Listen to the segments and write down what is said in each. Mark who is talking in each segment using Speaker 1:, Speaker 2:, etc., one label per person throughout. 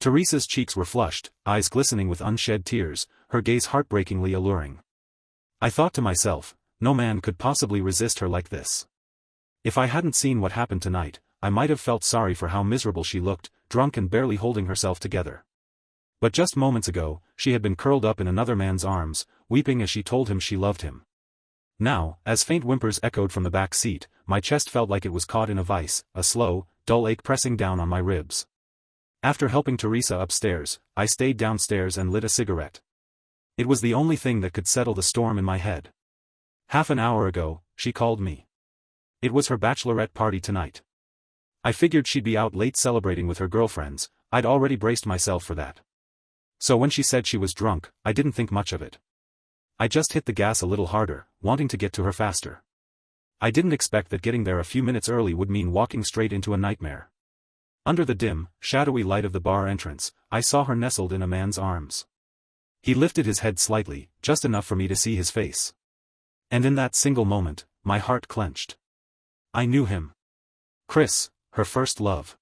Speaker 1: Teresa's cheeks were flushed, eyes glistening with unshed tears, her gaze heartbreakingly alluring. I thought to myself, no man could possibly resist her like this. If I hadn't seen what happened tonight, I might have felt sorry for how miserable she looked, drunk and barely holding herself together. But just moments ago, she had been curled up in another man's arms, weeping as she told him she loved him. Now, as faint whimpers echoed from the back seat, my chest felt like it was caught in a vice, a slow, dull ache pressing down on my ribs. After helping Teresa upstairs, I stayed downstairs and lit a cigarette. It was the only thing that could settle the storm in my head. Half an hour ago, she called me. It was her bachelorette party tonight. I figured she'd be out late celebrating with her girlfriends, I'd already braced myself for that. So when she said she was drunk, I didn't think much of it. I just hit the gas a little harder, wanting to get to her faster. I didn't expect that getting there a few minutes early would mean walking straight into a nightmare. Under the dim, shadowy light of the bar entrance, I saw her nestled in a man's arms. He lifted his head slightly, just enough for me to see his face. And in that single moment, my heart clenched. I knew him. Chris, her first love.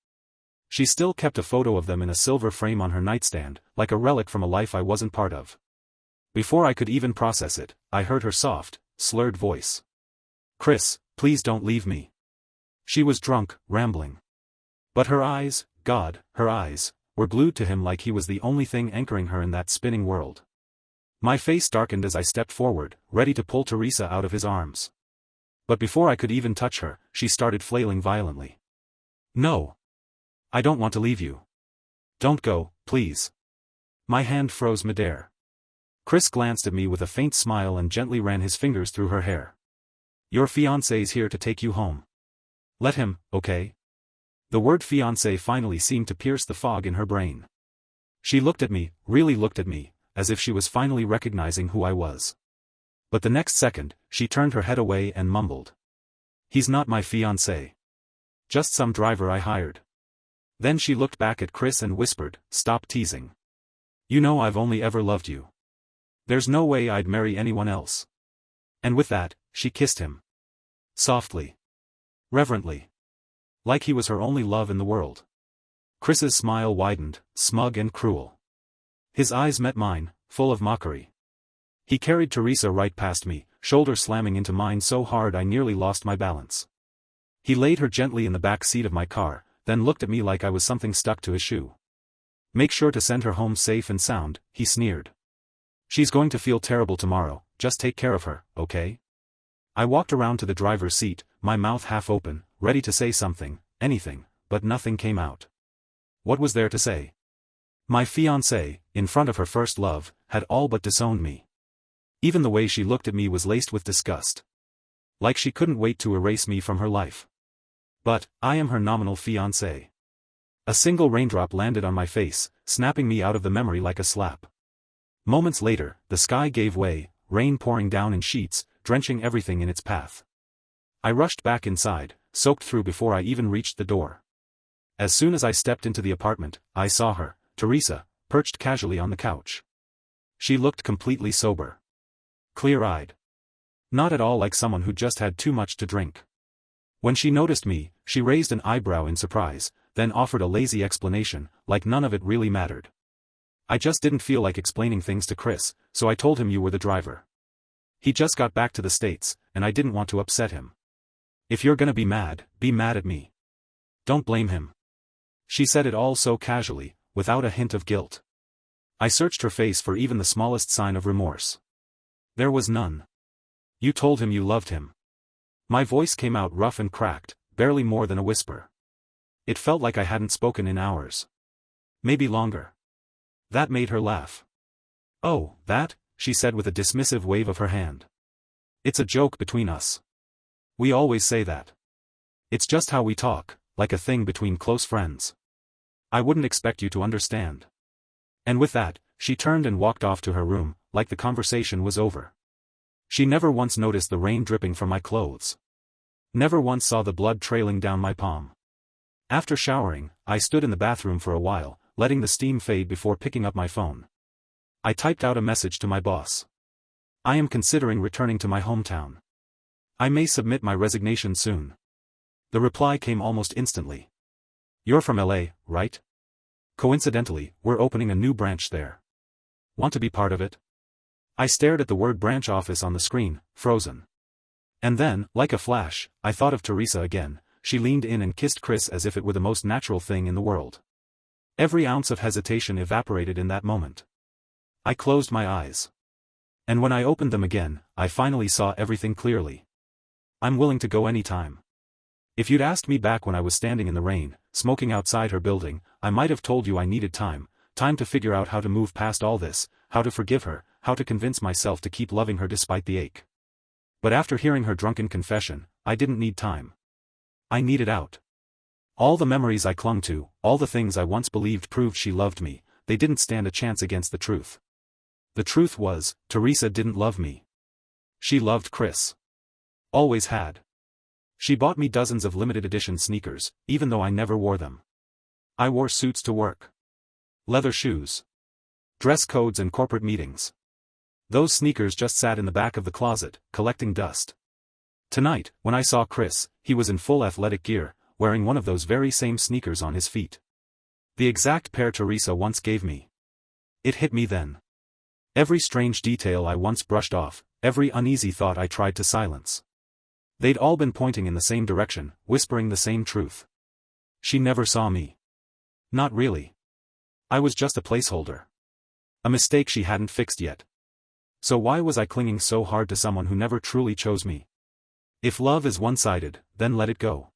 Speaker 1: She still kept a photo of them in a silver frame on her nightstand, like a relic from a life I wasn't part of. Before I could even process it, I heard her soft, slurred voice. Chris, please don't leave me. She was drunk, rambling. But her eyes, God, her eyes, were glued to him like he was the only thing anchoring her in that spinning world. My face darkened as I stepped forward, ready to pull Teresa out of his arms. But before I could even touch her, she started flailing violently. No. I don't want to leave you. Don't go, please. My hand froze midair. Chris glanced at me with a faint smile and gently ran his fingers through her hair. Your fiancé's here to take you home. Let him, okay? The word fiancé finally seemed to pierce the fog in her brain. She looked at me, really looked at me, as if she was finally recognizing who I was. But the next second, she turned her head away and mumbled. He's not my fiancé. Just some driver I hired. Then she looked back at Chris and whispered, stop teasing. You know I've only ever loved you. There's no way I'd marry anyone else. And with that, she kissed him. Softly. Reverently. Like he was her only love in the world. Chris's smile widened, smug and cruel. His eyes met mine, full of mockery. He carried Teresa right past me, shoulder slamming into mine so hard I nearly lost my balance. He laid her gently in the back seat of my car, then looked at me like I was something stuck to his shoe. Make sure to send her home safe and sound, he sneered. She's going to feel terrible tomorrow, just take care of her, okay? I walked around to the driver's seat, my mouth half open, ready to say something, anything, but nothing came out. What was there to say? My fiancée, in front of her first love, had all but disowned me. Even the way she looked at me was laced with disgust. Like she couldn't wait to erase me from her life. But, I am her nominal fiancé. A single raindrop landed on my face, snapping me out of the memory like a slap. Moments later, the sky gave way, rain pouring down in sheets, drenching everything in its path. I rushed back inside, soaked through before I even reached the door. As soon as I stepped into the apartment, I saw her, Teresa, perched casually on the couch. She looked completely sober. Clear-eyed. Not at all like someone who just had too much to drink. When she noticed me, she raised an eyebrow in surprise, then offered a lazy explanation, like none of it really mattered. I just didn't feel like explaining things to Chris, so I told him you were the driver. He just got back to the States, and I didn't want to upset him. If you're gonna be mad at me. Don't blame him. She said it all so casually, without a hint of guilt. I searched her face for even the smallest sign of remorse. There was none. You told him you loved him. My voice came out rough and cracked, barely more than a whisper. It felt like I hadn't spoken in hours. Maybe longer. That made her laugh. Oh, that? She said with a dismissive wave of her hand. It's a joke between us. We always say that. It's just how we talk, like a thing between close friends. I wouldn't expect you to understand. And with that, she turned and walked off to her room, like the conversation was over. She never once noticed the rain dripping from my clothes. Never once saw the blood trailing down my palm. After showering, I stood in the bathroom for a while, letting the steam fade before picking up my phone. I typed out a message to my boss. I am considering returning to my hometown. I may submit my resignation soon. The reply came almost instantly. You're from LA, right? Coincidentally, we're opening a new branch there. Want to be part of it? I stared at the word branch office on the screen, frozen. And then, like a flash, I thought of Teresa again. She leaned in and kissed Chris as if it were the most natural thing in the world. Every ounce of hesitation evaporated in that moment. I closed my eyes. And when I opened them again, I finally saw everything clearly. I'm willing to go anytime. If you'd asked me back when I was standing in the rain, smoking outside her building, I might have told you I needed time to figure out how to move past all this, how to forgive her, how to convince myself to keep loving her despite the ache. But after hearing her drunken confession, I didn't need time. I needed out. All the memories I clung to, all the things I once believed proved she loved me, they didn't stand a chance against the truth. The truth was, Teresa didn't love me. She loved Chris. Always had. She bought me dozens of limited edition sneakers, even though I never wore them. I wore suits to work. Leather shoes. Dress codes and corporate meetings. Those sneakers just sat in the back of the closet, collecting dust. Tonight, when I saw Chris, he was in full athletic gear, wearing one of those very same sneakers on his feet. The exact pair Teresa once gave me. It hit me then. Every strange detail I once brushed off, every uneasy thought I tried to silence. They'd all been pointing in the same direction, whispering the same truth. She never saw me. Not really. I was just a placeholder. A mistake she hadn't fixed yet. So why was I clinging so hard to someone who never truly chose me? If love is one-sided, then let it go.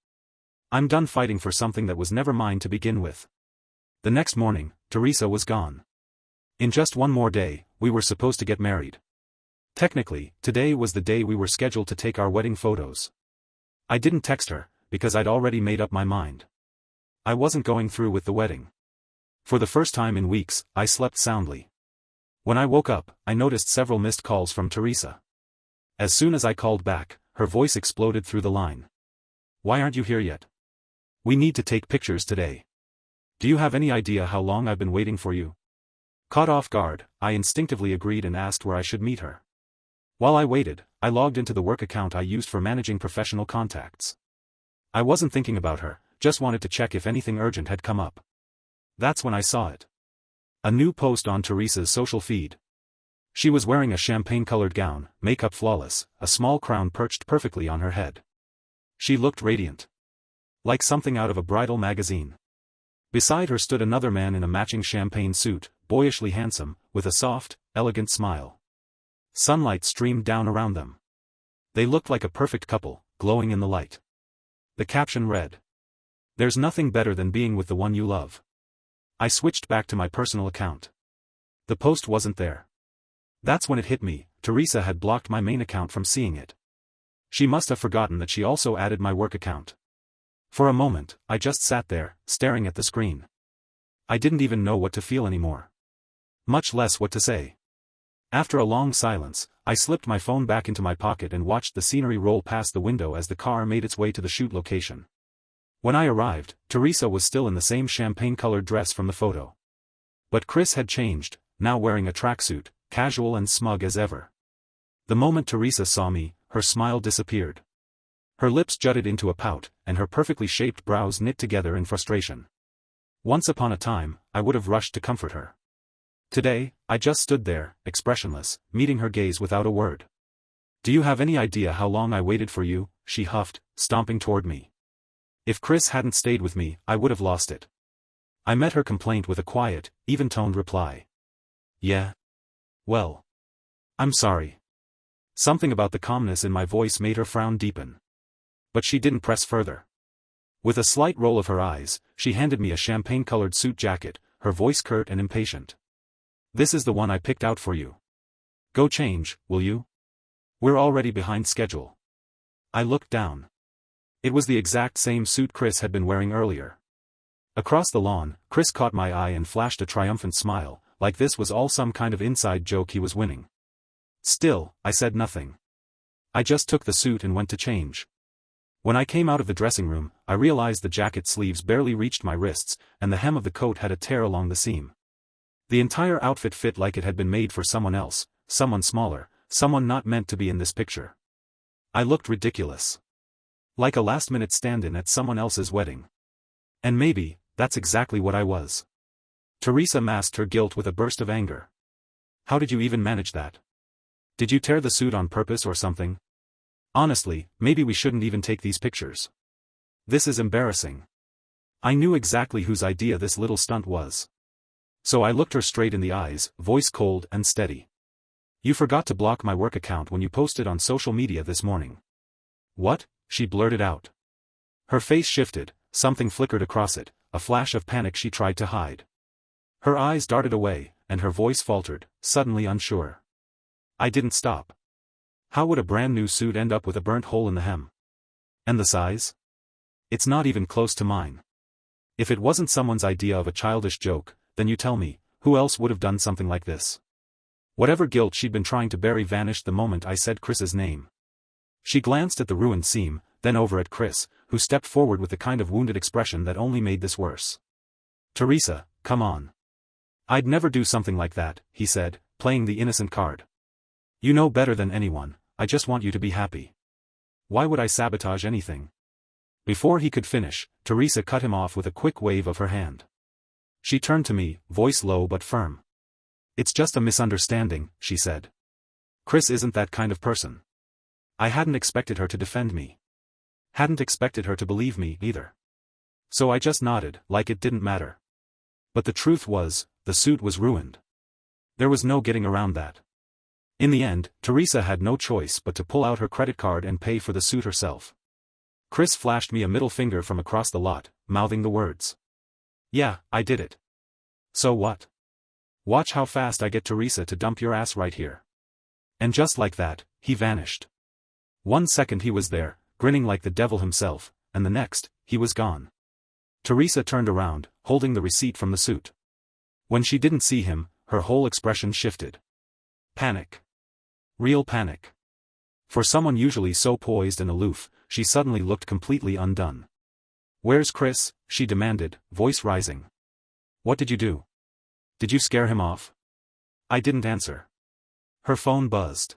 Speaker 1: I'm done fighting for something that was never mine to begin with. The next morning, Teresa was gone. In just one more day, we were supposed to get married. Technically, today was the day we were scheduled to take our wedding photos. I didn't text her, because I'd already made up my mind. I wasn't going through with the wedding. For the first time in weeks, I slept soundly. When I woke up, I noticed several missed calls from Teresa. As soon as I called back, her voice exploded through the line. "Why aren't you here yet? We need to take pictures today. Do you have any idea how long I've been waiting for you?" Caught off guard, I instinctively agreed and asked where I should meet her. While I waited, I logged into the work account I used for managing professional contacts. I wasn't thinking about her, just wanted to check if anything urgent had come up. That's when I saw it. A new post on Teresa's social feed. She was wearing a champagne-colored gown, makeup flawless, a small crown perched perfectly on her head. She looked radiant. Like something out of a bridal magazine. Beside her stood another man in a matching champagne suit, boyishly handsome, with a soft, elegant smile. Sunlight streamed down around them. They looked like a perfect couple, glowing in the light. The caption read, "There's nothing better than being with the one you love." I switched back to my personal account. The post wasn't there. That's when it hit me, Teresa had blocked my main account from seeing it. She must have forgotten that she also added my work account. For a moment, I just sat there, staring at the screen. I didn't even know what to feel anymore. Much less what to say. After a long silence, I slipped my phone back into my pocket and watched the scenery roll past the window as the car made its way to the shoot location. When I arrived, Teresa was still in the same champagne-colored dress from the photo. But Chris had changed, now wearing a tracksuit, casual and smug as ever. The moment Teresa saw me, her smile disappeared. Her lips jutted into a pout, and her perfectly shaped brows knit together in frustration. Once upon a time, I would have rushed to comfort her. Today, I just stood there, expressionless, meeting her gaze without a word. "Do you have any idea how long I waited for you?" she huffed, stomping toward me. If Chris hadn't stayed with me, I would have lost it. I met her complaint with a quiet, even-toned reply. "Yeah. Well. I'm sorry." Something about the calmness in my voice made her frown deepen. But she didn't press further. With a slight roll of her eyes, she handed me a champagne-colored suit jacket, her voice curt and impatient. "This is the one I picked out for you. Go change, will you? We're already behind schedule." I looked down. It was the exact same suit Chris had been wearing earlier. Across the lawn, Chris caught my eye and flashed a triumphant smile, like this was all some kind of inside joke he was winning. Still, I said nothing. I just took the suit and went to change. When I came out of the dressing room, I realized the jacket sleeves barely reached my wrists, and the hem of the coat had a tear along the seam. The entire outfit fit like it had been made for someone else, someone smaller, someone not meant to be in this picture. I looked ridiculous. Like a last-minute stand-in at someone else's wedding. And maybe, that's exactly what I was. Teresa masked her guilt with a burst of anger. How did you even manage that? Did you tear the suit on purpose or something? Honestly, maybe we shouldn't even take these pictures. This is embarrassing. I knew exactly whose idea this little stunt was. So I looked her straight in the eyes, voice cold and steady. You forgot to block my work account when you posted on social media this morning. What? She blurted out. Her face shifted, something flickered across it, a flash of panic she tried to hide. Her eyes darted away, and her voice faltered, suddenly unsure. I didn't stop. How would a brand new suit end up with a burnt hole in the hem? And the size? It's not even close to mine. If it wasn't someone's idea of a childish joke, then you tell me, who else would have done something like this? Whatever guilt she'd been trying to bury vanished the moment I said Chris's name. She glanced at the ruined seam, then over at Chris, who stepped forward with the kind of wounded expression that only made this worse. Teresa, come on. I'd never do something like that, he said, playing the innocent card. You know better than anyone, I just want you to be happy. Why would I sabotage anything? Before he could finish, Teresa cut him off with a quick wave of her hand. She turned to me, voice low but firm. It's just a misunderstanding, she said. Chris isn't that kind of person. I hadn't expected her to defend me. Hadn't expected her to believe me, either. So I just nodded, like it didn't matter. But the truth was, the suit was ruined. There was no getting around that. In the end, Teresa had no choice but to pull out her credit card and pay for the suit herself. Chris flashed me a middle finger from across the lot, mouthing the words. Yeah, I did it. So what? Watch how fast I get Teresa to dump your ass right here. And just like that, he vanished. 1 second he was there, grinning like the devil himself, and the next, he was gone. Teresa turned around, holding the receipt from the suit. When she didn't see him, her whole expression shifted. Panic. Real panic. For someone usually so poised and aloof, she suddenly looked completely undone. Where's Chris? She demanded, voice rising. What did you do? Did you scare him off? I didn't answer. Her phone buzzed.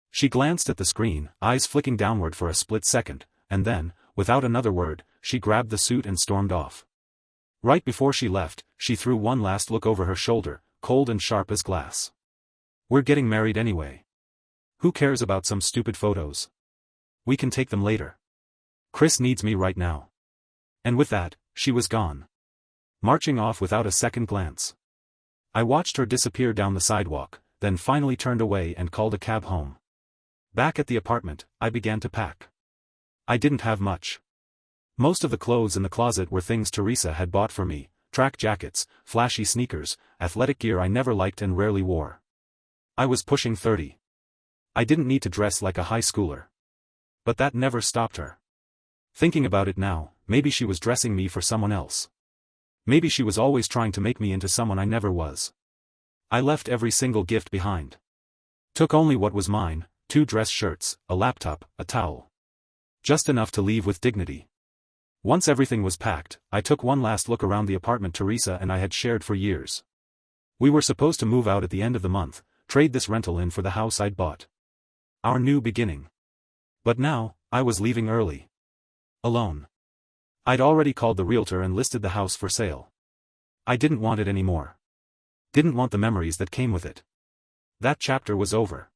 Speaker 1: She glanced at the screen, eyes flicking downward for a split second, and then, without another word, she grabbed the suit and stormed off. Right before she left, she threw one last look over her shoulder, cold and sharp as glass. We're getting married anyway. Who cares about some stupid photos? We can take them later. Chris needs me right now. And with that, she was gone. Marching off without a second glance. I watched her disappear down the sidewalk, then finally turned away and called a cab home. Back at the apartment, I began to pack. I didn't have much. Most of the clothes in the closet were things Teresa had bought for me, track jackets, flashy sneakers, athletic gear I never liked and rarely wore. I was pushing 30. I didn't need to dress like a high schooler. But that never stopped her. Thinking about it now, maybe she was dressing me for someone else. Maybe she was always trying to make me into someone I never was. I left every single gift behind. Took only what was mine, 2 dress shirts, a laptop, a towel. Just enough to leave with dignity. Once everything was packed, I took one last look around the apartment Teresa and I had shared for years. We were supposed to move out at the end of the month, trade this rental in for the house I'd bought. Our new beginning. But now, I was leaving early. Alone. I'd already called the realtor and listed the house for sale. I didn't want it anymore. Didn't want the memories that came with it. That chapter was over.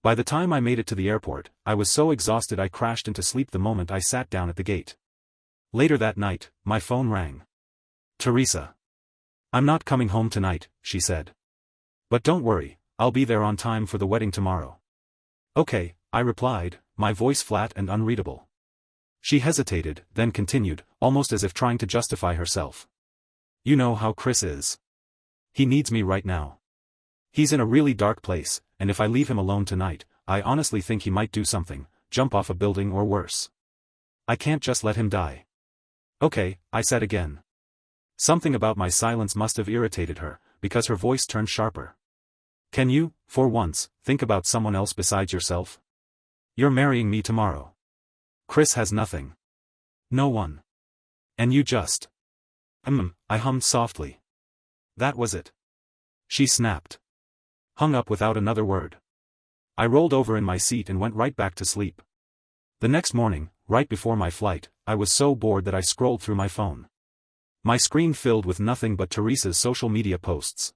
Speaker 1: By the time I made it to the airport, I was so exhausted I crashed into sleep the moment I sat down at the gate. Later that night, my phone rang. Teresa. I'm not coming home tonight, she said. But don't worry, I'll be there on time for the wedding tomorrow. Okay, I replied, my voice flat and unreadable. She hesitated, then continued, almost as if trying to justify herself. You know how Chris is. He needs me right now. He's in a really dark place, and if I leave him alone tonight, I honestly think he might do something, jump off a building or worse. I can't just let him die. Okay, I said again. Something about my silence must have irritated her, because her voice turned sharper. Can you, for once, think about someone else besides yourself? You're marrying me tomorrow. Chris has nothing. No one. And you just. I hummed softly. That was it. She snapped. Hung up without another word. I rolled over in my seat and went right back to sleep. The next morning, right before my flight, I was so bored that I scrolled through my phone. My screen filled with nothing but Teresa's social media posts.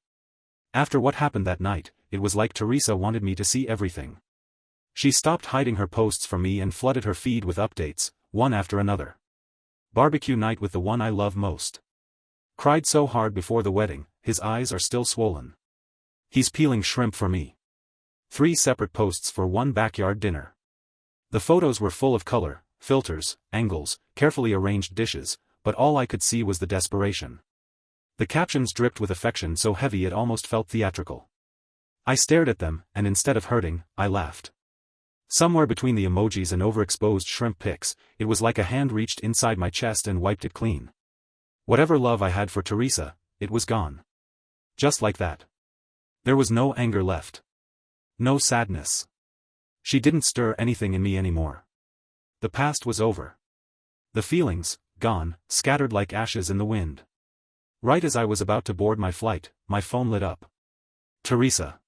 Speaker 1: After what happened that night, it was like Teresa wanted me to see everything. She stopped hiding her posts from me and flooded her feed with updates, one after another. Barbecue night with the one I love most. Cried so hard before the wedding, his eyes are still swollen. He's peeling shrimp for me. 3 separate posts for one backyard dinner. The photos were full of color, filters, angles, carefully arranged dishes, but all I could see was the desperation. The captions dripped with affection so heavy it almost felt theatrical. I stared at them, and instead of hurting, I laughed. Somewhere between the emojis and overexposed shrimp pics, it was like a hand reached inside my chest and wiped it clean. Whatever love I had for Teresa, it was gone. Just like that. There was no anger left. No sadness. She didn't stir anything in me anymore. The past was over. The feelings, gone, scattered like ashes in the wind. Right as I was about to board my flight, my phone lit up. Teresa.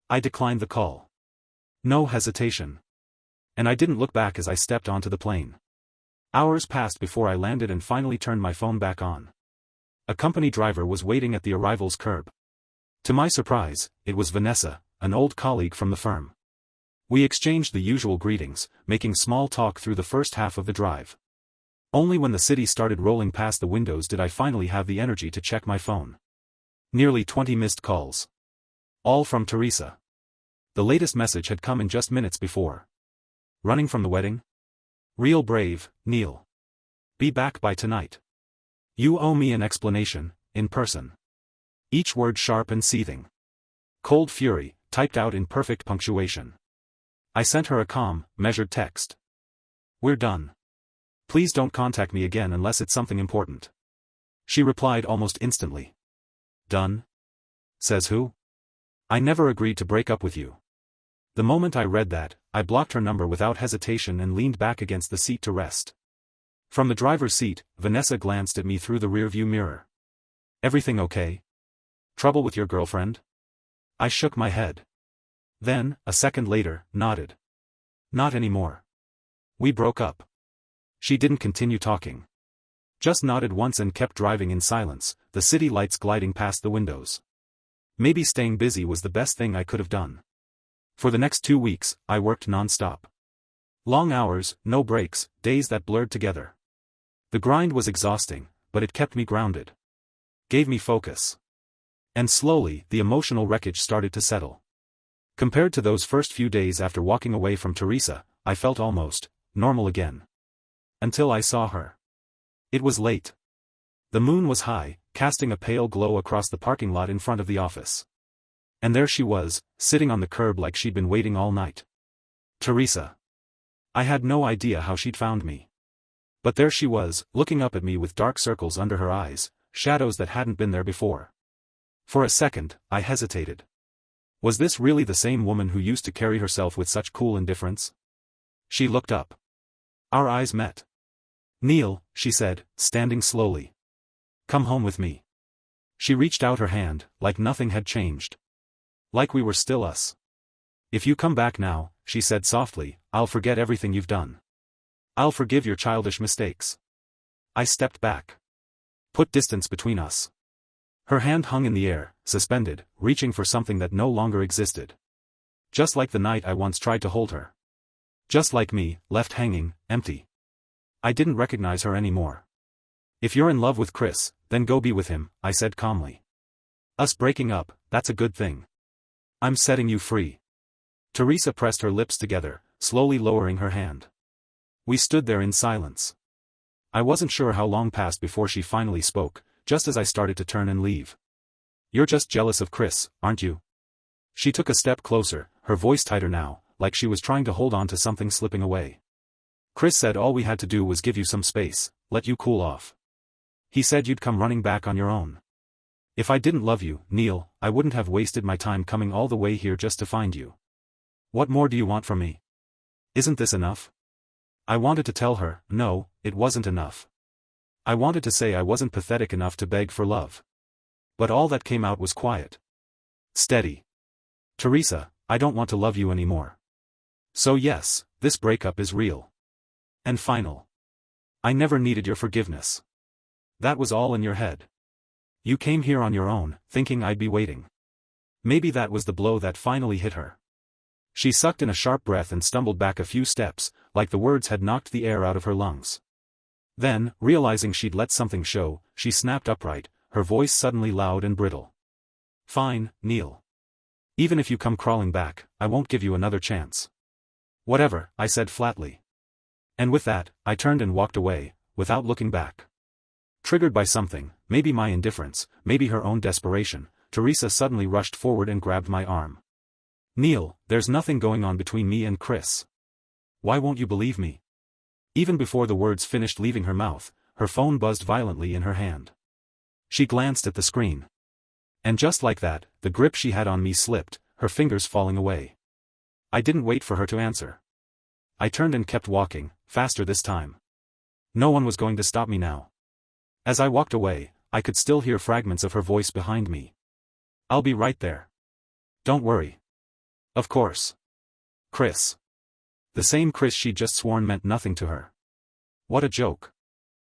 Speaker 1: I declined the call. No hesitation. And I didn't look back as I stepped onto the plane. Hours passed before I landed and finally turned my phone back on. A company driver was waiting at the arrival's curb. To my surprise, it was Vanessa, an old colleague from the firm. We exchanged the usual greetings, making small talk through the first half of the drive. Only when the city started rolling past the windows did I finally have the energy to check my phone. Nearly 20 missed calls. All from Teresa. The latest message had come in just minutes before. Running from the wedding? Real brave, Neil. Be back by tonight. You owe me an explanation, in person. Each word sharp and seething. Cold fury, typed out in perfect punctuation. I sent her a calm, measured text. We're done. Please don't contact me again unless it's something important. She replied almost instantly. Done? Says who? I never agreed to break up with you. The moment I read that, I blocked her number without hesitation and leaned back against the seat to rest. From the driver's seat, Vanessa glanced at me through the rearview mirror. Everything okay? Trouble with your girlfriend? I shook my head. Then, a second later, nodded. Not anymore. We broke up. She didn't continue talking. Just nodded once and kept driving in silence, the city lights gliding past the windows. Maybe staying busy was the best thing I could have done. For the next 2 weeks, I worked non-stop. Long hours, no breaks, days that blurred together. The grind was exhausting, but it kept me grounded. Gave me focus. And slowly, the emotional wreckage started to settle. Compared to those first few days after walking away from Teresa, I felt almost normal again. Until I saw her. It was late. The moon was high, casting a pale glow across the parking lot in front of the office. And there she was, sitting on the curb like she'd been waiting all night. Teresa. I had no idea how she'd found me. But there she was, looking up at me with dark circles under her eyes, shadows that hadn't been there before. For a second, I hesitated. Was this really the same woman who used to carry herself with such cool indifference? She looked up. Our eyes met. Neil, she said, standing slowly. Come home with me. She reached out her hand, like nothing had changed. Like we were still us. If you come back now, she said softly, I'll forget everything you've done. I'll forgive your childish mistakes. I stepped back. Put distance between us. Her hand hung in the air, suspended, reaching for something that no longer existed. Just like the night I once tried to hold her. Just like me, left hanging, empty. I didn't recognize her anymore. If you're in love with Chris, then go be with him, I said calmly. Us breaking up, that's a good thing. I'm setting you free. Teresa pressed her lips together, slowly lowering her hand. We stood there in silence. I wasn't sure how long passed before she finally spoke, just as I started to turn and leave. You're just jealous of Chris, aren't you? She took a step closer, her voice tighter now, like she was trying to hold on to something slipping away. Chris said all we had to do was give you some space, let you cool off. He said you'd come running back on your own. If I didn't love you, Neil, I wouldn't have wasted my time coming all the way here just to find you. What more do you want from me? Isn't this enough? I wanted to tell her, no, it wasn't enough. I wanted to say I wasn't pathetic enough to beg for love. But all that came out was quiet. Steady. Teresa, I don't want to love you anymore. So yes, this breakup is real. And final. I never needed your forgiveness. That was all in your head. You came here on your own, thinking I'd be waiting. Maybe that was the blow that finally hit her. She sucked in a sharp breath and stumbled back a few steps, like the words had knocked the air out of her lungs. Then, realizing she'd let something show, she snapped upright, her voice suddenly loud and brittle. Fine, Neil. Even if you come crawling back, I won't give you another chance. Whatever, I said flatly. And with that, I turned and walked away, without looking back. Triggered by something, maybe my indifference, maybe her own desperation, Teresa suddenly rushed forward and grabbed my arm. Neil, there's nothing going on between me and Chris. Why won't you believe me? Even before the words finished leaving her mouth, her phone buzzed violently in her hand. She glanced at the screen. And just like that, the grip she had on me slipped, her fingers falling away. I didn't wait for her to answer. I turned and kept walking, faster this time. No one was going to stop me now. As I walked away, I could still hear fragments of her voice behind me. I'll be right there. Don't worry. Of course. Chris. The same Chris she'd just sworn meant nothing to her. What a joke.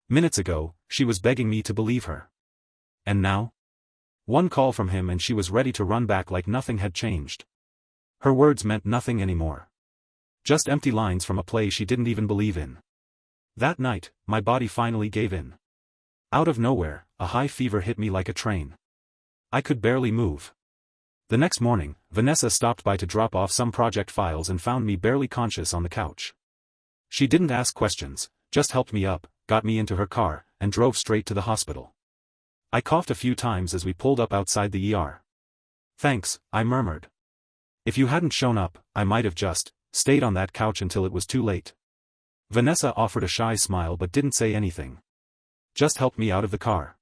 Speaker 1: Minutes ago, she was begging me to believe her. And now? One call from him and she was ready to run back like nothing had changed. Her words meant nothing anymore. Just empty lines from a play she didn't even believe in. That night, my body finally gave in. Out of nowhere, a high fever hit me like a train. I could barely move. The next morning, Vanessa stopped by to drop off some project files and found me barely conscious on the couch. She didn't ask questions, just helped me up, got me into her car, and drove straight to the hospital. I coughed a few times as we pulled up outside the ER. Thanks, I murmured. If you hadn't shown up, I might have just stayed on that couch until it was too late. Vanessa offered a shy smile but didn't say anything. Just helped me out of the car.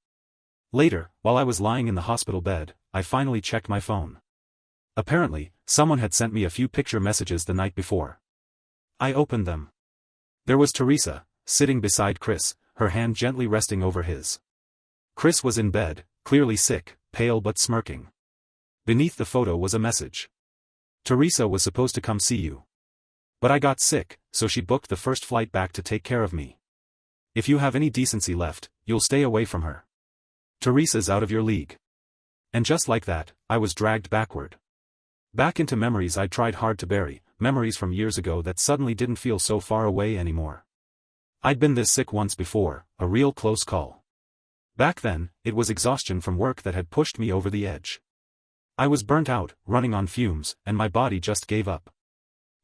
Speaker 1: Later, while I was lying in the hospital bed, I finally checked my phone. Apparently, someone had sent me a few picture messages the night before. I opened them. There was Teresa, sitting beside Chris, her hand gently resting over his. Chris was in bed, clearly sick, pale but smirking. Beneath the photo was a message. Teresa was supposed to come see you. But I got sick, so she booked the first flight back to take care of me. If you have any decency left, you'll stay away from her. Teresa's out of your league. And just like that, I was dragged backward. Back into memories I'd tried hard to bury, memories from years ago that suddenly didn't feel so far away anymore. I'd been this sick once before, a real close call. Back then, it was exhaustion from work that had pushed me over the edge. I was burnt out, running on fumes, and my body just gave up.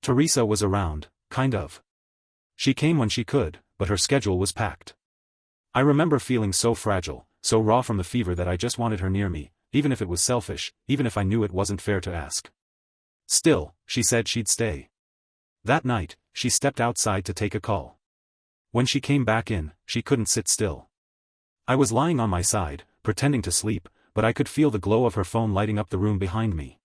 Speaker 1: Teresa was around, kind of. She came when she could, but her schedule was packed. I remember feeling so fragile, so raw from the fever that I just wanted her near me, even if it was selfish, even if I knew it wasn't fair to ask. Still, she said she'd stay. That night, she stepped outside to take a call. When she came back in, she couldn't sit still. I was lying on my side, pretending to sleep, but I could feel the glow of her phone lighting up the room behind me.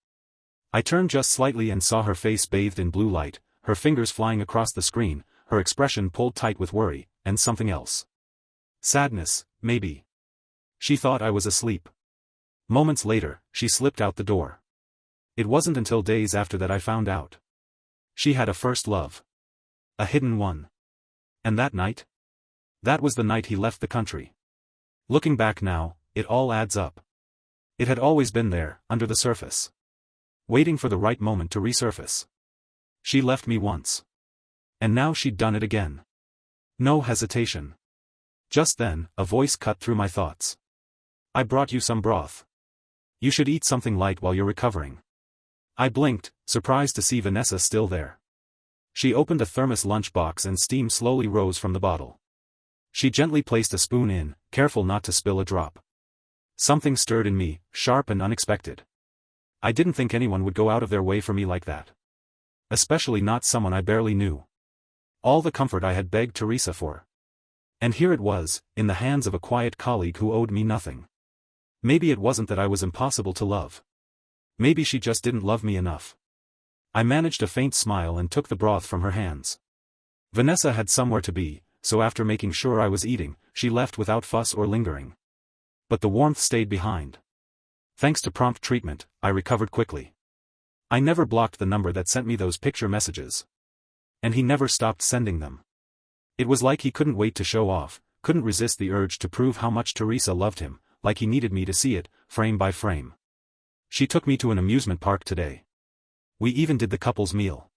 Speaker 1: I turned just slightly and saw her face bathed in blue light, her fingers flying across the screen, her expression pulled tight with worry, and something else. Sadness, maybe. She thought I was asleep. Moments later, she slipped out the door. It wasn't until days after that I found out. She had a first love. A hidden one. And that night? That was the night he left the country. Looking back now, it all adds up. It had always been there, under the surface. Waiting for the right moment to resurface. She left me once. And now she'd done it again. No hesitation. Just then, a voice cut through my thoughts. I brought you some broth. You should eat something light while you're recovering. I blinked, surprised to see Vanessa still there. She opened a thermos lunchbox and steam slowly rose from the bottle. She gently placed a spoon in, careful not to spill a drop. Something stirred in me, sharp and unexpected. I didn't think anyone would go out of their way for me like that. Especially not someone I barely knew. All the comfort I had begged Teresa for. And here it was, in the hands of a quiet colleague who owed me nothing. Maybe it wasn't that I was impossible to love. Maybe she just didn't love me enough. I managed a faint smile and took the broth from her hands. Vanessa had somewhere to be, so after making sure I was eating, she left without fuss or lingering. But the warmth stayed behind. Thanks to prompt treatment, I recovered quickly. I never blocked the number that sent me those picture messages. And he never stopped sending them. It was like he couldn't wait to show off, couldn't resist the urge to prove how much Teresa loved him, like he needed me to see it, frame by frame. She took me to an amusement park today. We even did the couple's meal.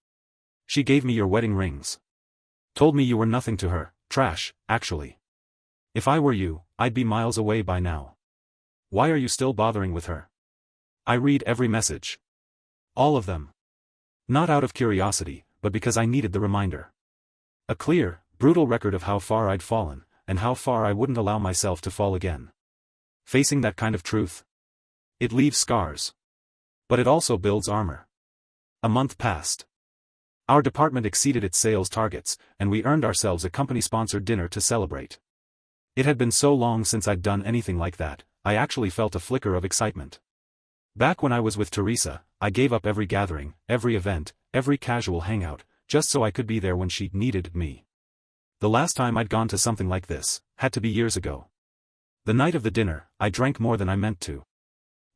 Speaker 1: She gave me your wedding rings. Told me you were nothing to her, trash, actually. If I were you, I'd be miles away by now. Why are you still bothering with her? I read every message. All of them. Not out of curiosity, but because I needed the reminder. A clear, brutal record of how far I'd fallen, and how far I wouldn't allow myself to fall again. Facing that kind of truth. It leaves scars. But it also builds armor. A month passed. Our department exceeded its sales targets, and we earned ourselves a company-sponsored dinner to celebrate. It had been so long since I'd done anything like that, I actually felt a flicker of excitement. Back when I was with Teresa, I gave up every gathering, every event, every casual hangout, just so I could be there when she needed me. The last time I'd gone to something like this, had to be years ago. The night of the dinner, I drank more than I meant to.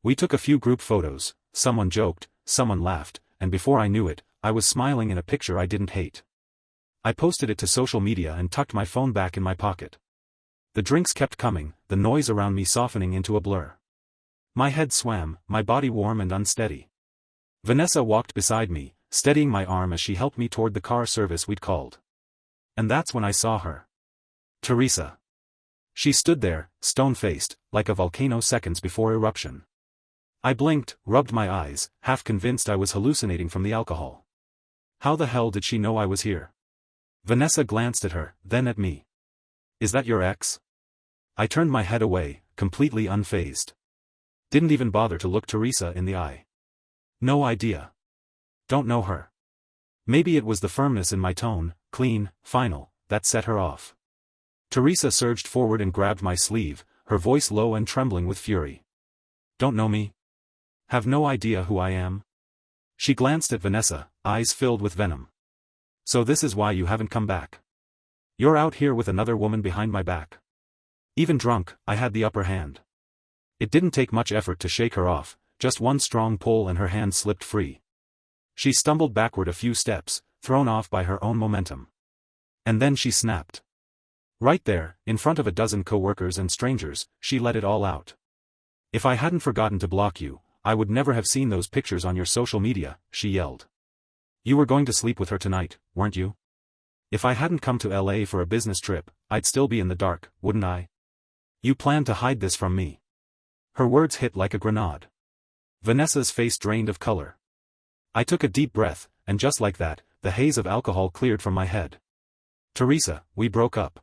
Speaker 1: We took a few group photos, someone joked, someone laughed, and before I knew it, I was smiling in a picture I didn't hate. I posted it to social media and tucked my phone back in my pocket. The drinks kept coming, the noise around me softening into a blur. My head swam, my body warm and unsteady. Vanessa walked beside me, steadying my arm as she helped me toward the car service we'd called. And that's when I saw her. Teresa. She stood there, stone-faced, like a volcano seconds before eruption. I blinked, rubbed my eyes, half convinced I was hallucinating from the alcohol. How the hell did she know I was here? Vanessa glanced at her, then at me. Is that your ex? I turned my head away, completely unfazed. Didn't even bother to look Teresa in the eye. No idea. Don't know her. Maybe it was the firmness in my tone, clean, final, that set her off. Teresa surged forward and grabbed my sleeve, her voice low and trembling with fury. Don't know me? Have no idea who I am? She glanced at Vanessa, eyes filled with venom. So this is why you haven't come back. You're out here with another woman behind my back. Even drunk, I had the upper hand. It didn't take much effort to shake her off, just one strong pull and her hand slipped free. She stumbled backward a few steps, thrown off by her own momentum. And then she snapped. Right there, in front of a dozen co-workers and strangers, she let it all out. If I hadn't forgotten to block you, I would never have seen those pictures on your social media, she yelled. You were going to sleep with her tonight, weren't you? If I hadn't come to LA for a business trip, I'd still be in the dark, wouldn't I? You planned to hide this from me. Her words hit like a grenade. Vanessa's face drained of color. I took a deep breath, and just like that, the haze of alcohol cleared from my head. Teresa, we broke up.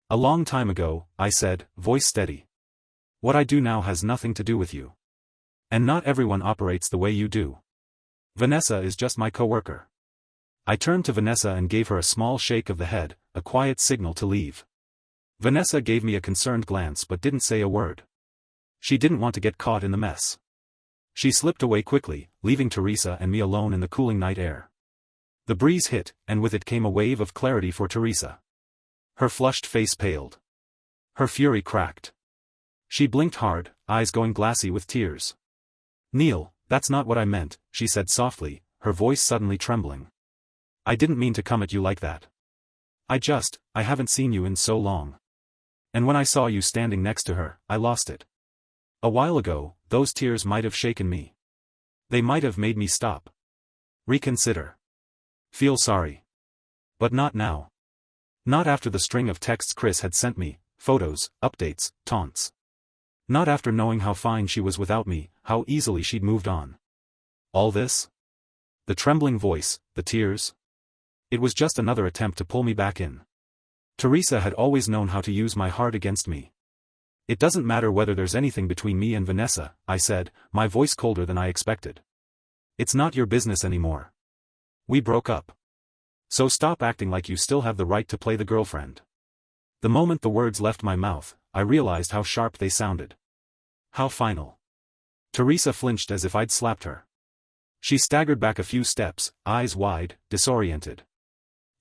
Speaker 1: A long time ago, I said, voice steady. What I do now has nothing to do with you. And not everyone operates the way you do. Vanessa is just my coworker. I turned to Vanessa and gave her a small shake of the head, a quiet signal to leave. Vanessa gave me a concerned glance but didn't say a word. She didn't want to get caught in the mess. She slipped away quickly, leaving Teresa and me alone in the cooling night air. The breeze hit, and with it came a wave of clarity for Teresa. Her flushed face paled. Her fury cracked. She blinked hard, eyes going glassy with tears. Neil, that's not what I meant, she said softly, her voice suddenly trembling. I didn't mean to come at you like that. I haven't seen you in so long. And when I saw you standing next to her, I lost it. A while ago, those tears might have shaken me. They might have made me stop. Reconsider. Feel sorry. But not now. Not after the string of texts Chris had sent me, photos, updates, taunts. Not after knowing how fine she was without me, how easily she'd moved on. All this? The trembling voice, the tears? It was just another attempt to pull me back in. Teresa had always known how to use my heart against me. It doesn't matter whether there's anything between me and Vanessa, I said, my voice colder than I expected. It's not your business anymore. We broke up. So stop acting like you still have the right to play the girlfriend. The moment the words left my mouth, I realized how sharp they sounded. How final. Teresa flinched as if I'd slapped her. She staggered back a few steps, eyes wide, disoriented.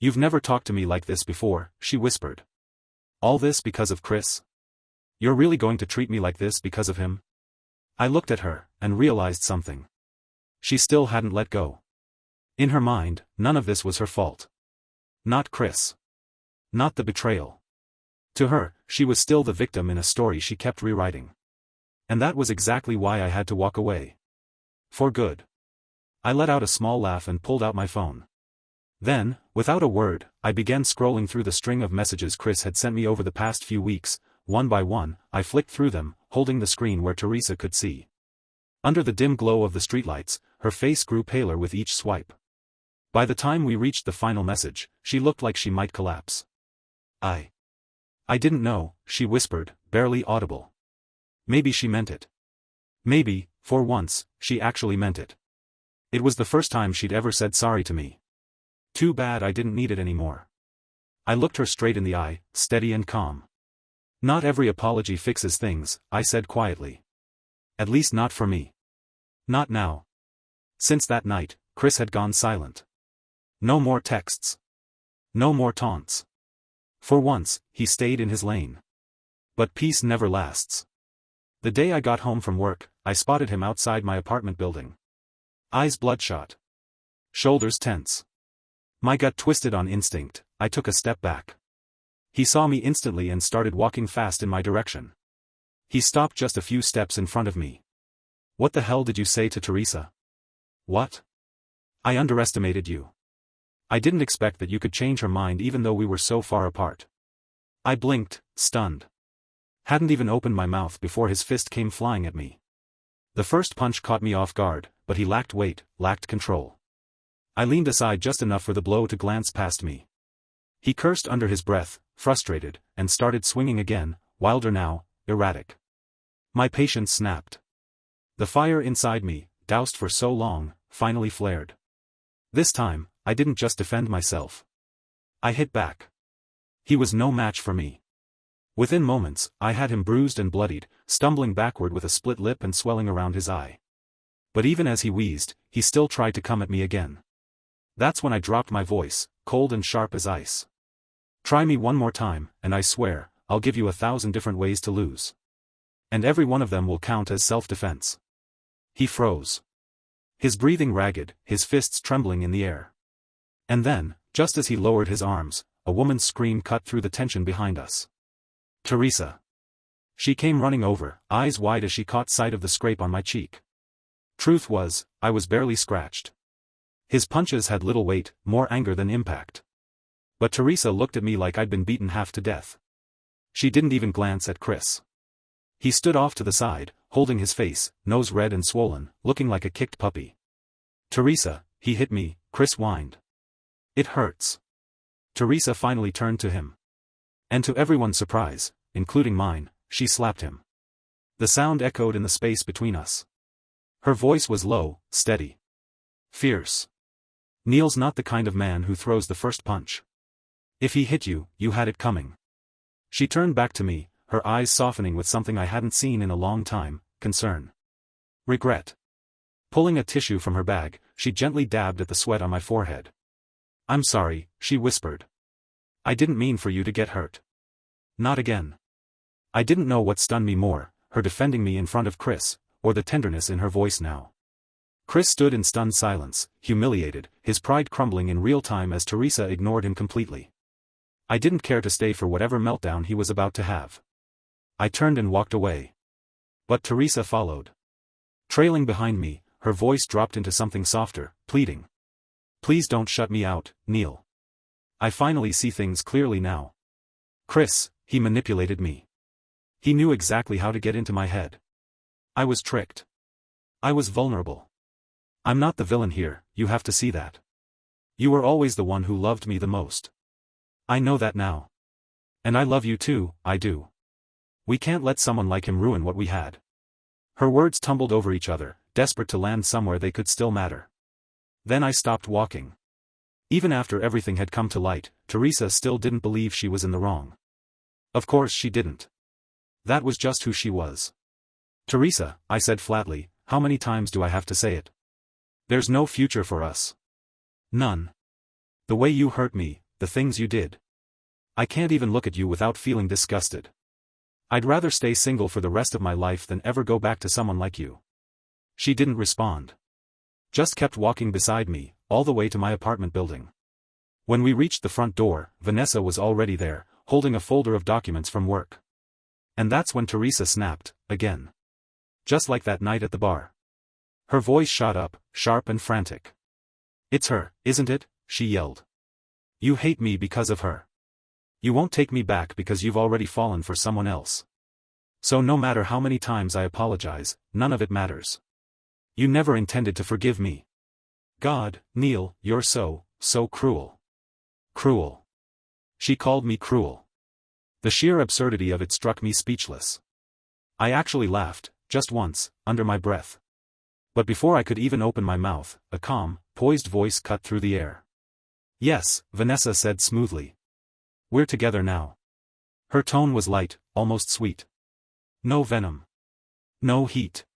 Speaker 1: You've never talked to me like this before, she whispered. All this because of Chris? You're really going to treat me like this because of him? I looked at her, and realized something. She still hadn't let go. In her mind, none of this was her fault. Not Chris. Not the betrayal. To her, she was still the victim in a story she kept rewriting. And that was exactly why I had to walk away. For good. I let out a small laugh and pulled out my phone. Then, without a word, I began scrolling through the string of messages Chris had sent me over the past few weeks. One by one, I flicked through them, holding the screen where Teresa could see. Under the dim glow of the streetlights, her face grew paler with each swipe. By the time we reached the final message, she looked like she might collapse. I didn't know, she whispered, barely audible. Maybe she meant it. Maybe, for once, she actually meant it. It was the first time she'd ever said sorry to me. Too bad I didn't need it anymore. I looked her straight in the eye, steady and calm. Not every apology fixes things, I said quietly. At least not for me. Not now. Since that night, Chris had gone silent. No more texts. No more taunts. For once, he stayed in his lane. But peace never lasts. The day I got home from work, I spotted him outside my apartment building. Eyes bloodshot. Shoulders tense. My gut twisted on instinct, I took a step back. He saw me instantly and started walking fast in my direction. He stopped just a few steps in front of me. What the hell did you say to Teresa? What? I underestimated you. I didn't expect that you could change her mind even though we were so far apart. I blinked, stunned. Hadn't even opened my mouth before his fist came flying at me. The first punch caught me off guard, but he lacked weight, lacked control. I leaned aside just enough for the blow to glance past me. He cursed under his breath, frustrated, and started swinging again, wilder now, erratic. My patience snapped. The fire inside me, doused for so long, finally flared. This time, I didn't just defend myself. I hit back. He was no match for me. Within moments, I had him bruised and bloodied, stumbling backward with a split lip and swelling around his eye. But even as he wheezed, he still tried to come at me again. That's when I dropped my voice, cold and sharp as ice. Try me one more time, and I swear, I'll give you 1,000 different ways to lose. And every one of them will count as self-defense. He froze. His breathing ragged, his fists trembling in the air. And then, just as he lowered his arms, a woman's scream cut through the tension behind us. Teresa. She came running over, eyes wide as she caught sight of the scrape on my cheek. Truth was, I was barely scratched. His punches had little weight, more anger than impact. But Teresa looked at me like I'd been beaten half to death. She didn't even glance at Chris. He stood off to the side, holding his face, nose red and swollen, looking like a kicked puppy. Teresa, he hit me, Chris whined. It hurts. Teresa finally turned to him. And to everyone's surprise, including mine, she slapped him. The sound echoed in the space between us. Her voice was low, steady. Fierce. Neil's not the kind of man who throws the first punch. If he hit you, you had it coming. She turned back to me, her eyes softening with something I hadn't seen in a long time, concern. Regret. Pulling a tissue from her bag, she gently dabbed at the sweat on my forehead. I'm sorry, she whispered. I didn't mean for you to get hurt. Not again. I didn't know what stunned me more, her defending me in front of Chris, or the tenderness in her voice now. Chris stood in stunned silence, humiliated, his pride crumbling in real time as Teresa ignored him completely. I didn't care to stay for whatever meltdown he was about to have. I turned and walked away. But Teresa followed. Trailing behind me, her voice dropped into something softer, pleading. Please don't shut me out, Neil. I finally see things clearly now. Chris, he manipulated me. He knew exactly how to get into my head. I was tricked. I was vulnerable. I'm not the villain here, you have to see that. You were always the one who loved me the most. I know that now. And I love you too, I do. We can't let someone like him ruin what we had. Her words tumbled over each other, desperate to land somewhere they could still matter. Then I stopped walking. Even after everything had come to light, Teresa still didn't believe she was in the wrong. Of course she didn't. That was just who she was. Teresa, I said flatly, how many times do I have to say it? There's no future for us. None. The way you hurt me, the things you did. I can't even look at you without feeling disgusted. I'd rather stay single for the rest of my life than ever go back to someone like you. She didn't respond. Just kept walking beside me, all the way to my apartment building. When we reached the front door, Vanessa was already there, holding a folder of documents from work. And that's when Teresa snapped, again. Just like that night at the bar. Her voice shot up, sharp and frantic. "It's her, isn't it?" she yelled. "You hate me because of her. You won't take me back because you've already fallen for someone else. So no matter how many times I apologize, none of it matters. You never intended to forgive me. God, Neil, you're so cruel. Cruel." She called me cruel. The sheer absurdity of it struck me speechless. I actually laughed, just once, under my breath. But before I could even open my mouth, a calm, poised voice cut through the air. "Yes," Vanessa said smoothly. "We're together now." Her tone was light, almost sweet. No venom. No heat.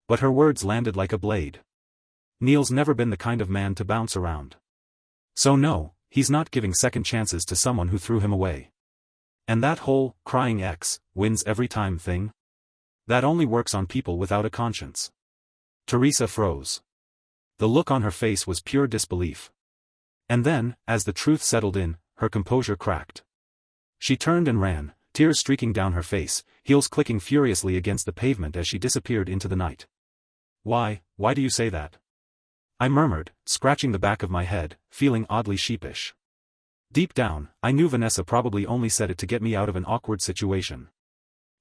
Speaker 1: But her words landed like a blade. Neil's never been the kind of man to bounce around. So no, he's not giving second chances to someone who threw him away. And that whole, crying ex, wins every time thing? That only works on people without a conscience. Teresa froze. The look on her face was pure disbelief. And then, as the truth settled in, her composure cracked. She turned and ran, tears streaking down her face, heels clicking furiously against the pavement as she disappeared into the night. Why do you say that?" I murmured, scratching the back of my head, feeling oddly sheepish. Deep down, I knew Vanessa probably only said it to get me out of an awkward situation.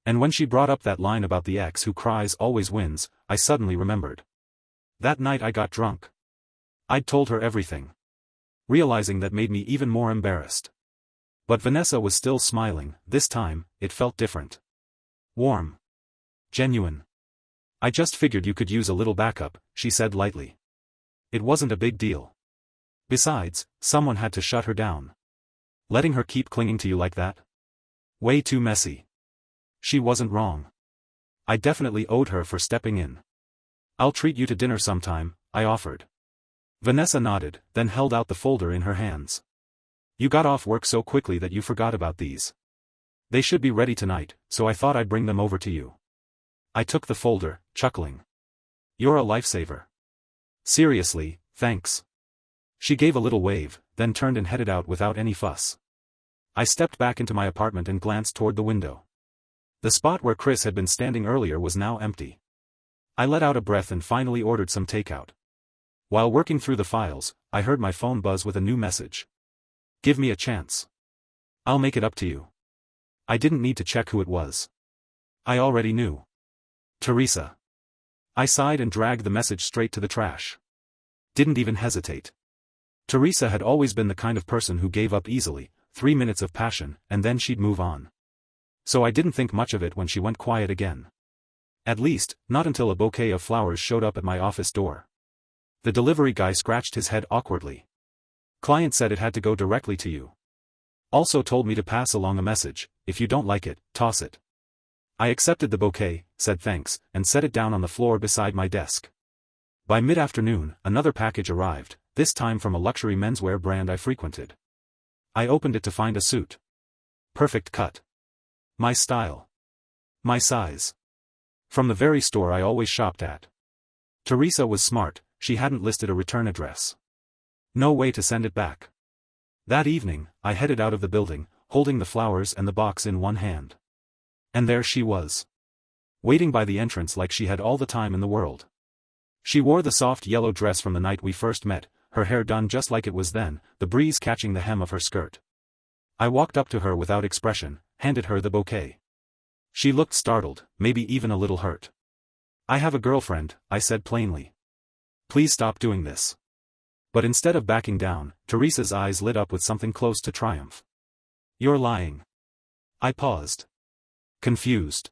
Speaker 1: And when she brought up that line about the ex who cries always wins, I suddenly remembered. That night I got drunk. I'd told her everything. Realizing that made me even more embarrassed. But Vanessa was still smiling. This time, it felt different. Warm. Genuine. "I just figured you could use a little backup," she said lightly. It wasn't a big deal. Besides, someone had to shut her down. Letting her keep clinging to you like that? Way too messy. She wasn't wrong. I definitely owed her for stepping in. "I'll treat you to dinner sometime," I offered. Vanessa nodded, then held out the folder in her hands. "You got off work so quickly that you forgot about these. They should be ready tonight, so I thought I'd bring them over to you." I took the folder, chuckling. "You're a lifesaver." "Seriously, thanks." She gave a little wave, then turned and headed out without any fuss. I stepped back into my apartment and glanced toward the window. The spot where Chris had been standing earlier was now empty. I let out a breath and finally ordered some takeout. While working through the files, I heard my phone buzz with a new message. "Give me a chance. I'll make it up to you." I didn't need to check who it was. I already knew. Teresa. I sighed and dragged the message straight to the trash. Didn't even hesitate. Teresa had always been the kind of person who gave up easily, 3 minutes of passion, and then she'd move on. So I didn't think much of it when she went quiet again. At least, not until a bouquet of flowers showed up at my office door. The delivery guy scratched his head awkwardly. "Client said it had to go directly to you. Also told me to pass along a message, if you don't like it, toss it." I accepted the bouquet, said thanks, and set it down on the floor beside my desk. By mid-afternoon, another package arrived, this time from a luxury menswear brand I frequented. I opened it to find a suit. Perfect cut. My style. My size. From the very store I always shopped at. Teresa was smart, she hadn't listed a return address. No way to send it back. That evening, I headed out of the building, holding the flowers and the box in one hand. And there she was. Waiting by the entrance like she had all the time in the world. She wore the soft yellow dress from the night we first met, her hair done just like it was then, the breeze catching the hem of her skirt. I walked up to her without expression, handed her the bouquet. She looked startled, maybe even a little hurt. "I have a girlfriend," I said plainly. "Please stop doing this." But instead of backing down, Teresa's eyes lit up with something close to triumph. "You're lying." I paused. Confused.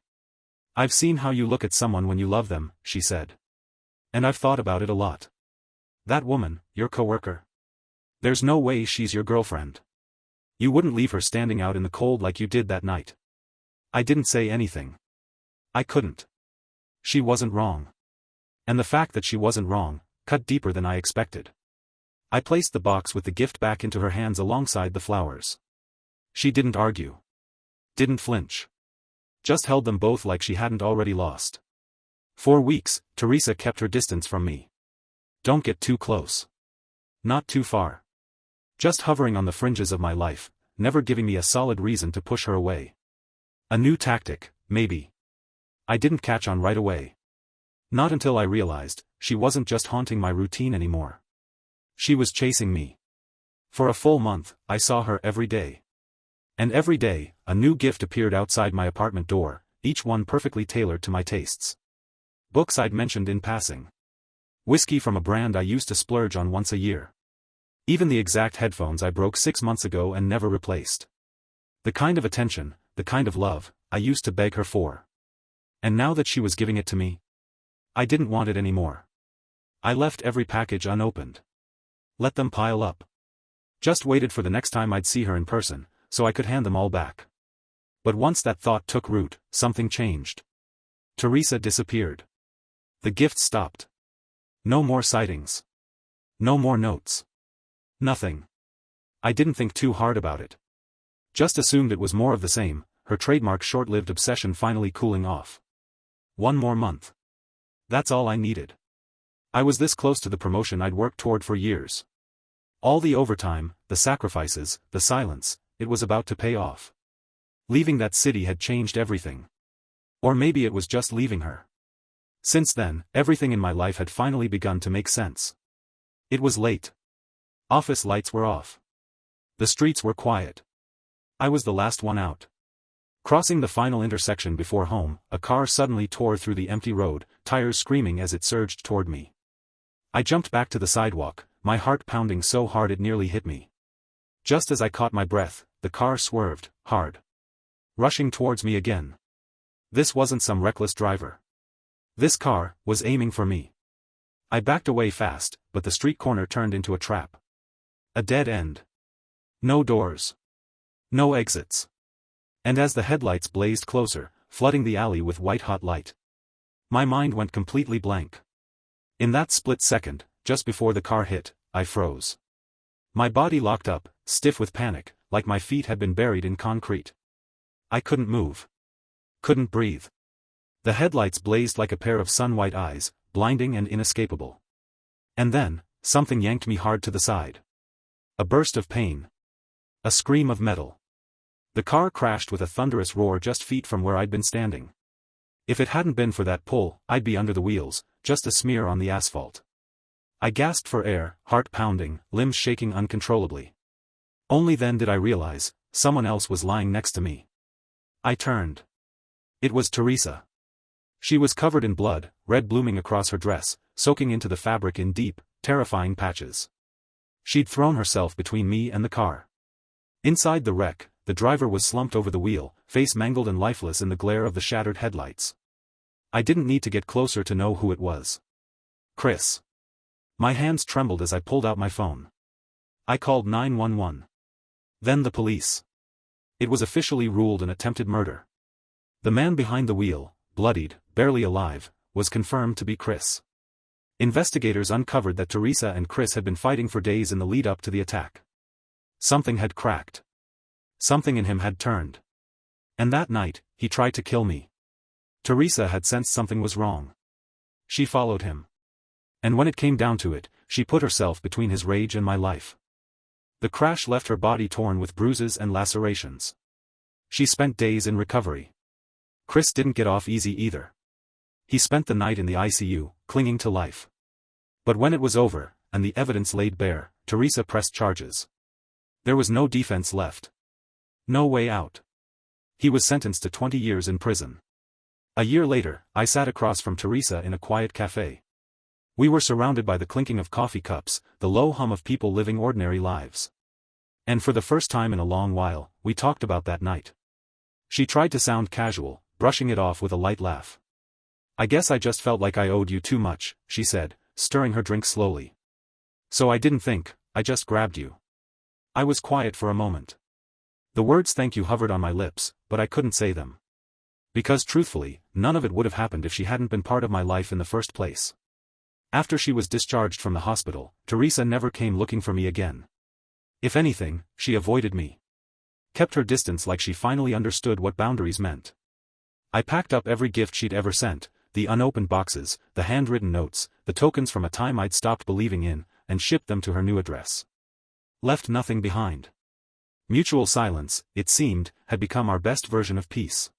Speaker 1: "I've seen how you look at someone when you love them," she said. "And I've thought about it a lot. That woman, your coworker. There's no way she's your girlfriend. You wouldn't leave her standing out in the cold like you did that night." I didn't say anything. I couldn't. She wasn't wrong. And the fact that she wasn't wrong, cut deeper than I expected. I placed the box with the gift back into her hands alongside the flowers. She didn't argue. Didn't flinch. Just held them both like she hadn't already lost. For weeks, Teresa kept her distance from me. Don't get too close. Not too far. Just hovering on the fringes of my life, never giving me a solid reason to push her away. A new tactic, maybe. I didn't catch on right away. Not until I realized, she wasn't just haunting my routine anymore. She was chasing me. For a full month, I saw her every day. And every day, a new gift appeared outside my apartment door, each one perfectly tailored to my tastes. Books I'd mentioned in passing. Whiskey from a brand I used to splurge on once a year. Even the exact headphones I broke 6 months ago and never replaced. The kind of attention, the kind of love, I used to beg her for. And now that she was giving it to me, I didn't want it anymore. I left every package unopened. Let them pile up. Just waited for the next time I'd see her in person, so I could hand them all back. But once that thought took root, something changed. Teresa disappeared. The gifts stopped. No more sightings. No more notes. Nothing. I didn't think too hard about it. Just assumed it was more of the same, her trademark short-lived obsession finally cooling off. 1 more month. That's all I needed. I was this close to the promotion I'd worked toward for years. All the overtime, the sacrifices, the silence, it was about to pay off. Leaving that city had changed everything. Or maybe it was just leaving her. Since then, everything in my life had finally begun to make sense. It was late. Office lights were off. The streets were quiet. I was the last one out. Crossing the final intersection before home, a car suddenly tore through the empty road, tires screaming as it surged toward me. I jumped back to the sidewalk, my heart pounding so hard it nearly hit me. Just as I caught my breath, the car swerved, hard. Rushing towards me again. This wasn't some reckless driver. This car was aiming for me. I backed away fast, but the street corner turned into a trap. A dead end. No doors. No exits. And as the headlights blazed closer, flooding the alley with white-hot light, my mind went completely blank. In that split second, just before the car hit, I froze. My body locked up, stiff with panic, like my feet had been buried in concrete. I couldn't move. Couldn't breathe. The headlights blazed like a pair of sun-white eyes, blinding and inescapable. And then, something yanked me hard to the side. A burst of pain. A scream of metal. The car crashed with a thunderous roar just feet from where I'd been standing. If it hadn't been for that pull, I'd be under the wheels, just a smear on the asphalt. I gasped for air, heart pounding, limbs shaking uncontrollably. Only then did I realize, someone else was lying next to me. I turned. It was Teresa. She was covered in blood, red blooming across her dress, soaking into the fabric in deep, terrifying patches. She'd thrown herself between me and the car. Inside the wreck, the driver was slumped over the wheel, face mangled and lifeless in the glare of the shattered headlights. I didn't need to get closer to know who it was. Chris. My hands trembled as I pulled out my phone. I called 911. Then the police. It was officially ruled an attempted murder. The man behind the wheel, bloodied, barely alive, was confirmed to be Chris. Investigators uncovered that Teresa and Chris had been fighting for days in the lead-up to the attack. Something had cracked. Something in him had turned. And that night, he tried to kill me. Teresa had sensed something was wrong. She followed him. And when it came down to it, she put herself between his rage and my life. The crash left her body torn with bruises and lacerations. She spent days in recovery. Chris didn't get off easy either. He spent the night in the ICU, clinging to life. But when it was over, and the evidence laid bare, Teresa pressed charges. There was no defense left. No way out. He was sentenced to 20 years in prison. A year later, I sat across from Teresa in a quiet cafe. We were surrounded by the clinking of coffee cups, the low hum of people living ordinary lives. And for the first time in a long while, we talked about that night. She tried to sound casual, brushing it off with a light laugh. I guess I just felt like I owed you too much, she said, stirring her drink slowly. So I didn't think, I just grabbed you. I was quiet for a moment. The words thank you hovered on my lips, but I couldn't say them. Because truthfully, none of it would have happened if she hadn't been part of my life in the first place. After she was discharged from the hospital, Teresa never came looking for me again. If anything, she avoided me. Kept her distance like she finally understood what boundaries meant. I packed up every gift she'd ever sent, the unopened boxes, the handwritten notes, the tokens from a time I'd stopped believing in, and shipped them to her new address. Left nothing behind. Mutual silence, it seemed, had become our best version of peace.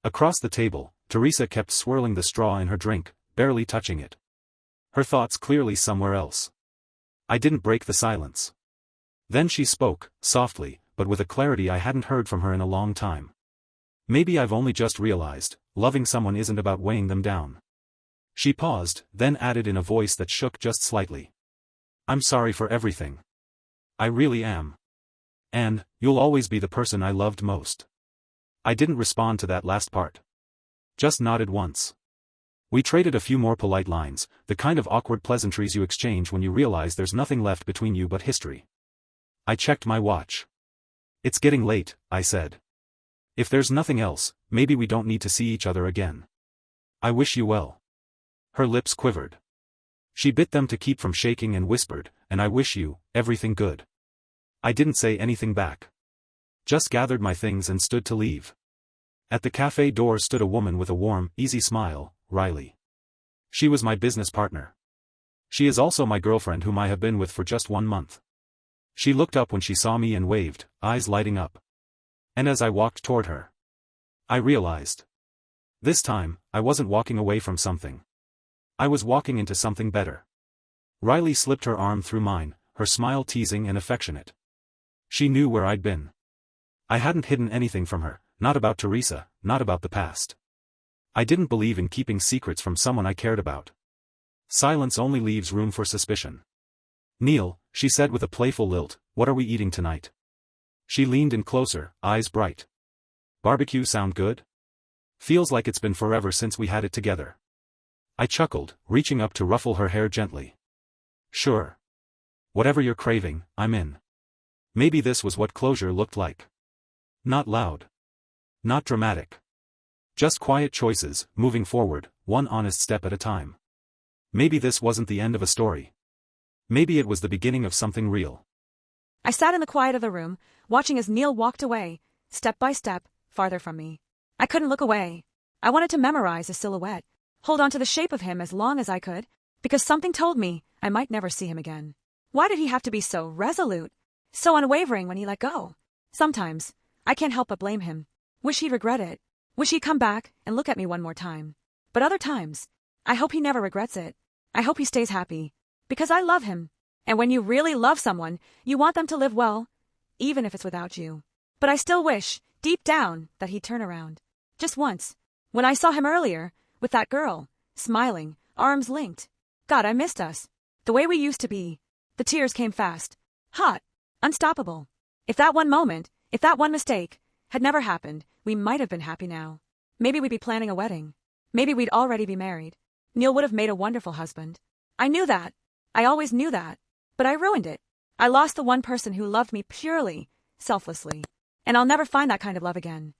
Speaker 1: Across the table, Teresa kept swirling the straw in her drink, barely touching it. Her thoughts clearly somewhere else. I didn't break the silence. Then she spoke, softly, but with a clarity I hadn't heard from her in a long time. Maybe I've only just realized, loving someone isn't about weighing them down. She paused, then added in a voice that shook just slightly. I'm sorry for everything. I really am. And, you'll always be the person I loved most. I didn't respond to that last part. Just nodded once. We traded a few more polite lines, the kind of awkward pleasantries you exchange when you realize there's nothing left between you but history. I checked my watch. It's getting late, I said. If there's nothing else, maybe we don't need to see each other again. I wish you well. Her lips quivered. She bit them to keep from shaking and whispered, and I wish you, everything good. I didn't say anything back. Just gathered my things and stood to leave. At the cafe door stood a woman with a warm, easy smile, Riley. She was my business partner. She is also my girlfriend whom I have been with for just 1 month. She looked up when she saw me and waved, eyes lighting up. And as I walked toward her, I realized. This time, I wasn't walking away from something. I was walking into something better. Riley slipped her arm through mine, her smile teasing and affectionate. She knew where I'd been. I hadn't hidden anything from her, not about Teresa, not about the past. I didn't believe in keeping secrets from someone I cared about. Silence only leaves room for suspicion. Neil, she said with a playful lilt, what are we eating tonight? She leaned in closer, eyes bright. Barbecue sound good? Feels like it's been forever since we had it together. I chuckled, reaching up to ruffle her hair gently. Sure. Whatever you're craving, I'm in. Maybe this was what closure looked like. Not loud. Not dramatic. Just quiet choices, moving forward, one honest step at a time. Maybe this wasn't the end of a story. Maybe it was the beginning of something real.
Speaker 2: I sat in the quiet of the room, watching as Neil walked away, step by step, farther from me. I couldn't look away. I wanted to memorize his silhouette, hold on to the shape of him as long as I could, because something told me I might never see him again. Why did he have to be so resolute, so unwavering when he let go? Sometimes, I can't help but blame him. Wish he'd regret it. Wish he'd come back and look at me one more time. But other times, I hope he never regrets it. I hope he stays happy. Because I love him. And when you really love someone, you want them to live well, even if it's without you. But I still wish, deep down, that he'd turn around. Just once. When I saw him earlier, with that girl, smiling, arms linked. God, I missed us. The way we used to be. The tears came fast. Hot. Unstoppable. If that one moment, if that one mistake, had never happened, we might have been happy now. Maybe we'd be planning a wedding. Maybe we'd already be married. Neil would have made a wonderful husband. I knew that. I always knew that. But I ruined it. I lost the one person who loved me purely, selflessly. And I'll never find that kind of love again.